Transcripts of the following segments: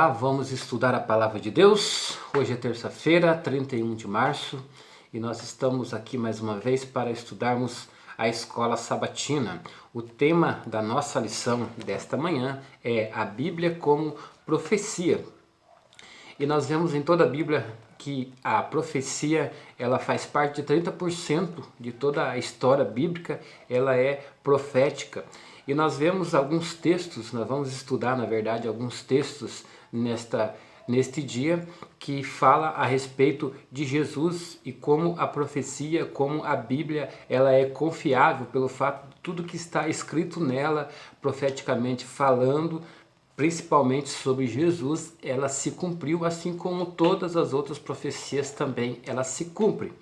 Olá, vamos estudar a Palavra de Deus. Hoje é terça-feira, 31 de março, e nós estamos aqui mais uma vez para estudarmos a Escola Sabatina. O tema da nossa lição desta manhã é a Bíblia como profecia. E nós vemos em toda a Bíblia que a profecia ela faz parte de 30% de toda a história bíblica, ela é profética. E nós vemos alguns textos, nós vamos estudar, na verdade, alguns textos neste dia que fala a respeito de Jesus e como a profecia, como a Bíblia, ela é confiável pelo fato de tudo que está escrito nela, profeticamente falando, principalmente sobre Jesus, ela se cumpriu, assim como todas as outras profecias também, ela se cumpre.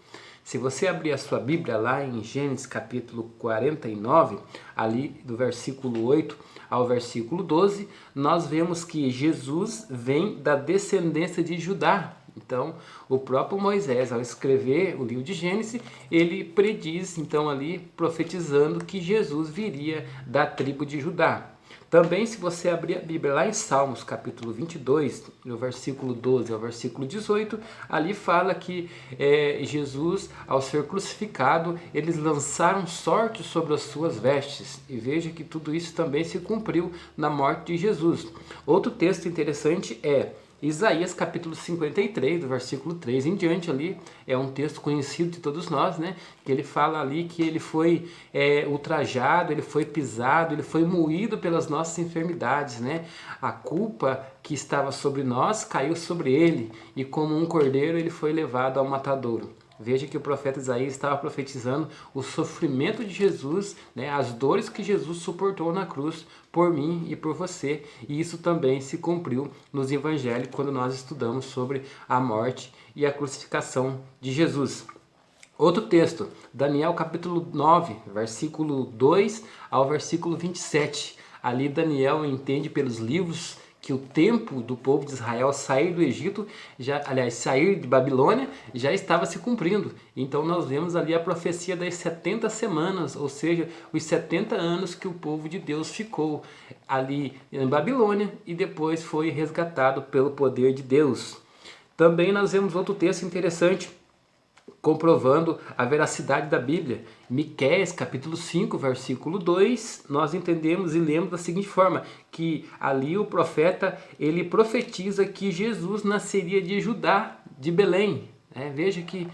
Se você abrir a sua Bíblia lá em Gênesis capítulo 49, ali do versículo 8 ao versículo 12, nós vemos que Jesus vem da descendência de Judá. Então, o próprio Moisés, ao escrever o livro de Gênesis, ele prediz, então ali, profetizando que Jesus viria da tribo de Judá. Também, se você abrir a Bíblia lá em Salmos, capítulo 22, no versículo 12 ao versículo 18, ali fala que Jesus, ao ser crucificado, eles lançaram sorte sobre as suas vestes. E veja que tudo isso também se cumpriu na morte de Jesus. Outro texto interessante é Isaías capítulo 53, do versículo 3 em diante ali, é um texto conhecido de todos nós, né? Que ele fala ali que ele foi ultrajado, ele foi pisado, ele foi moído pelas nossas enfermidades, né? A culpa que estava sobre nós caiu sobre ele, e como um cordeiro ele foi levado ao matadouro. Veja que o profeta Isaías estava profetizando o sofrimento de Jesus, né, as dores que Jesus suportou na cruz por mim e por você. E isso também se cumpriu nos evangelhos quando nós estudamos sobre a morte e a crucificação de Jesus. Outro texto, Daniel capítulo 9, versículo 2 ao versículo 27. Ali Daniel entende pelos livros que o tempo do povo de Israel sair do Egito, sair de Babilônia, já estava se cumprindo. Então nós vemos ali a profecia das 70 semanas, ou seja, os 70 anos que o povo de Deus ficou ali em Babilônia e depois foi resgatado pelo poder de Deus. Também nós vemos outro texto interessante, comprovando a veracidade da Bíblia. Miqueias capítulo 5, versículo 2, nós entendemos e lemos da seguinte forma, que ali o profeta, ele profetiza que Jesus nasceria de Judá, de Belém. Veja que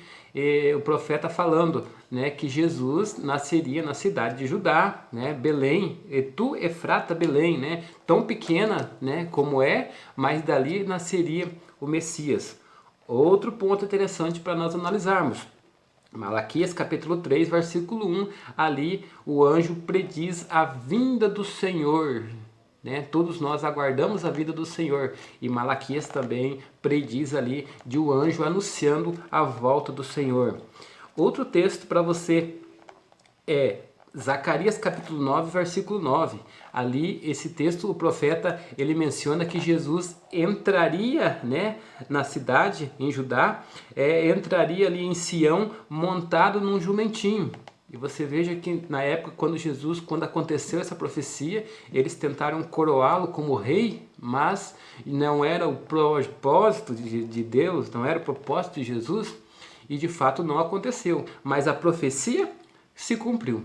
o profeta falando, né, que Jesus nasceria na cidade de Judá, né, Belém, e tu Efrata Belém, né, tão pequena, né, como mas dali nasceria o Messias. Outro ponto interessante para nós analisarmos. Malaquias capítulo 3, versículo 1, ali o anjo prediz a vinda do Senhor. Né? Todos nós aguardamos a vinda do Senhor. E Malaquias também prediz ali de um anjo anunciando a volta do Senhor. Outro texto para você é Zacarias capítulo 9, versículo 9. Ali, esse texto, o profeta, ele menciona que Jesus entraria, né, na cidade, em Judá, entraria ali em Sião, montado num jumentinho. E você veja que na época, quando aconteceu essa profecia, eles tentaram coroá-lo como rei, mas não era o propósito de Deus, não era o propósito de Jesus, e de fato não aconteceu. Mas a profecia se cumpriu.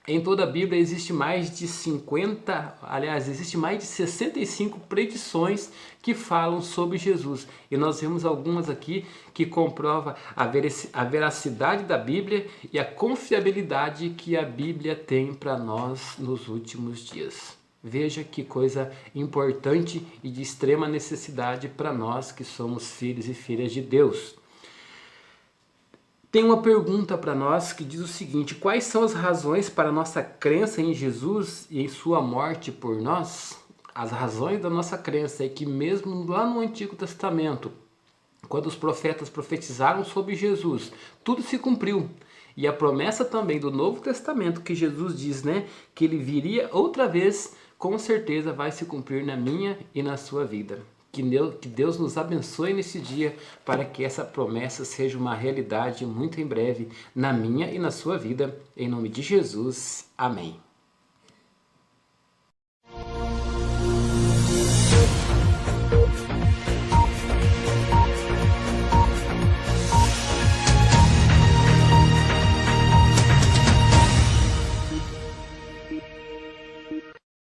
Em toda a Bíblia existe mais de 65 predições que falam sobre Jesus. E nós vemos algumas aqui que comprovam a veracidade da Bíblia e a confiabilidade que a Bíblia tem para nós nos últimos dias. Veja que coisa importante e de extrema necessidade para nós que somos filhos e filhas de Deus. Tem uma pergunta para nós que diz o seguinte: quais são as razões para a nossa crença em Jesus e em sua morte por nós? As razões da nossa crença é que mesmo lá no Antigo Testamento, quando os profetas profetizaram sobre Jesus, tudo se cumpriu. E a promessa também do Novo Testamento que Jesus diz, né, que ele viria outra vez, com certeza vai se cumprir na minha e na sua vida. Que Deus nos abençoe nesse dia para que essa promessa seja uma realidade muito em breve na minha e na sua vida. Em nome de Jesus. Amém.